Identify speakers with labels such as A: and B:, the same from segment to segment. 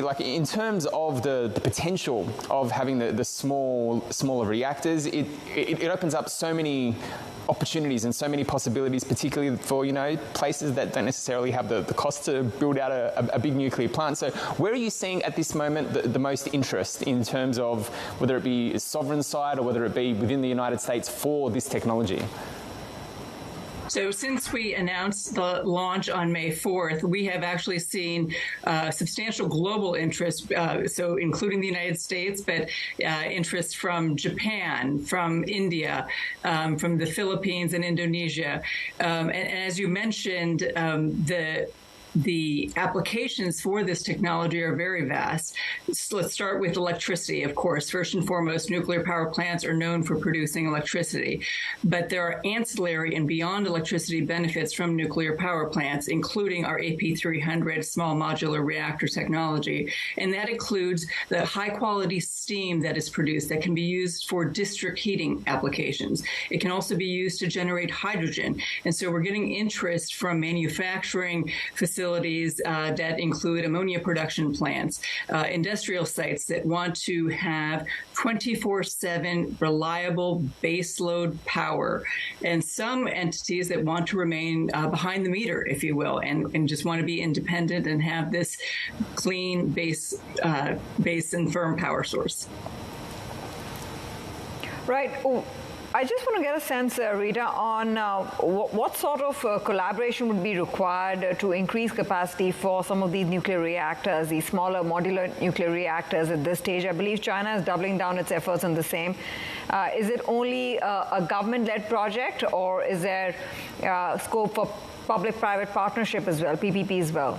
A: Like in terms of the potential of having the smaller reactors, it opens up so many opportunities and so many possibilities, particularly for places that don't necessarily have the cost to build out a big nuclear plant. So where are you seeing at this moment the most interest in terms of whether it be sovereign side or whether it be within the United States for this technology?
B: So since we announced the launch on May 4th, we have actually seen substantial global interest, so including the United States, but interest from Japan, from India, from the Philippines and Indonesia. And as you mentioned, the applications for this technology are very vast. So let's start with electricity, of course. First and foremost, nuclear power plants are known for producing electricity, but there are ancillary and beyond electricity benefits from nuclear power plants, including our AP300 small modular reactor technology. And that includes the high quality steam that is produced that can be used for district heating applications. It can also be used to generate hydrogen. And so we're getting interest from manufacturing facilities that include ammonia production plants, industrial sites that want to have 24/7 reliable baseload power, and some entities that want to remain behind the meter, if you will, and just want to be independent and have this clean base and firm power source.
C: Right. I just want to get a sense, Rita, on what sort of collaboration would be required to increase capacity for some of these nuclear reactors, these smaller modular nuclear reactors at this stage. I believe China is doubling down its efforts on the same. Is it only a government-led project, or is there scope for public-private partnership as well, PPP as well?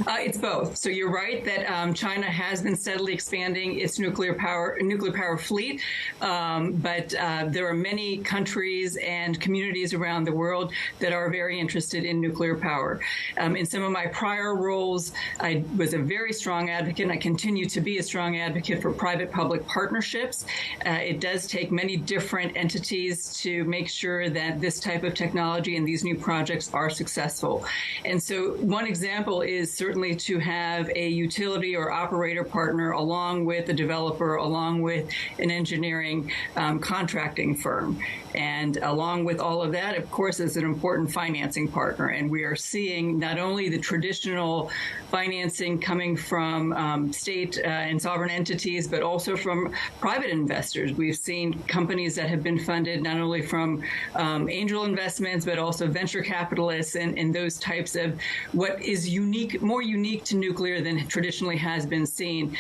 B: It's both. So you're right that China has been steadily expanding its nuclear power fleet, but there are many countries and communities around the world that are very interested in nuclear power. In some of my prior roles, I was a very strong advocate, and I continue to be a strong advocate for private-public partnerships. It does take many different entities to make sure that this type of technology and these new projects are successful. And so one example is certainly to have a utility or operator partner along with a developer, along with an engineering contracting firm. And along with all of that, of course, is an important financing partner. And we are seeing not only the traditional financing coming from state and sovereign entities, but also from private investors. We've seen companies that have been funded not only from angel investments, but also venture capitalists and those types of what is unique, more unique to nuclear than traditionally has been seen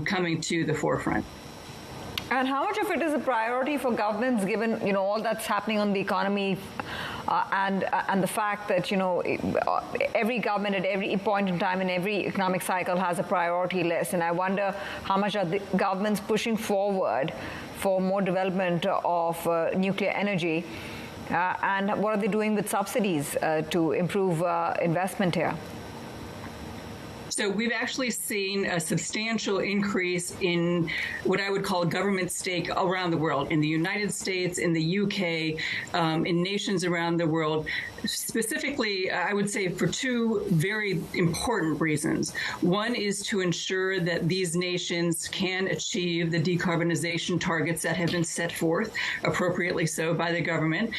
B: coming to the forefront.
C: And how much of it is a priority for governments, given all that's happening on the economy, and the fact that every government at every point in time in every economic cycle has a priority list? And I wonder how much are the governments pushing forward for more development of nuclear energy, and what are they doing with subsidies to improve investment here?
B: So we've actually seen a substantial increase in what I would call government stake around the world, in the United States, in the UK, in nations around the world. Specifically, I would say for two very important reasons. One is to ensure that these nations can achieve the decarbonization targets that have been set forth, appropriately so, by the government,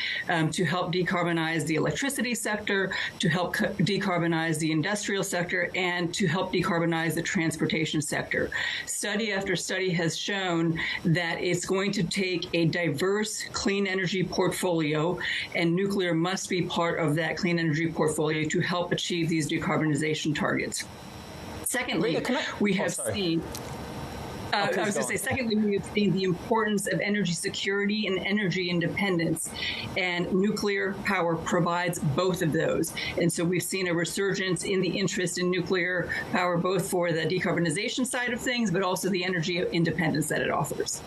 B: to help decarbonize the electricity sector, to help decarbonize the industrial sector, and to help decarbonize the transportation sector. Study after study has shown that it's going to take a diverse clean energy portfolio, and nuclear must be part of that clean energy portfolio to help achieve these decarbonization targets. Secondly,
A: Rita,
B: we have seen... I was going to say, secondly, we have seen the importance of energy security and energy independence, and nuclear power provides both of those. And so we've seen a resurgence in the interest in nuclear power, both for the decarbonization side of things, but also the energy independence that it offers.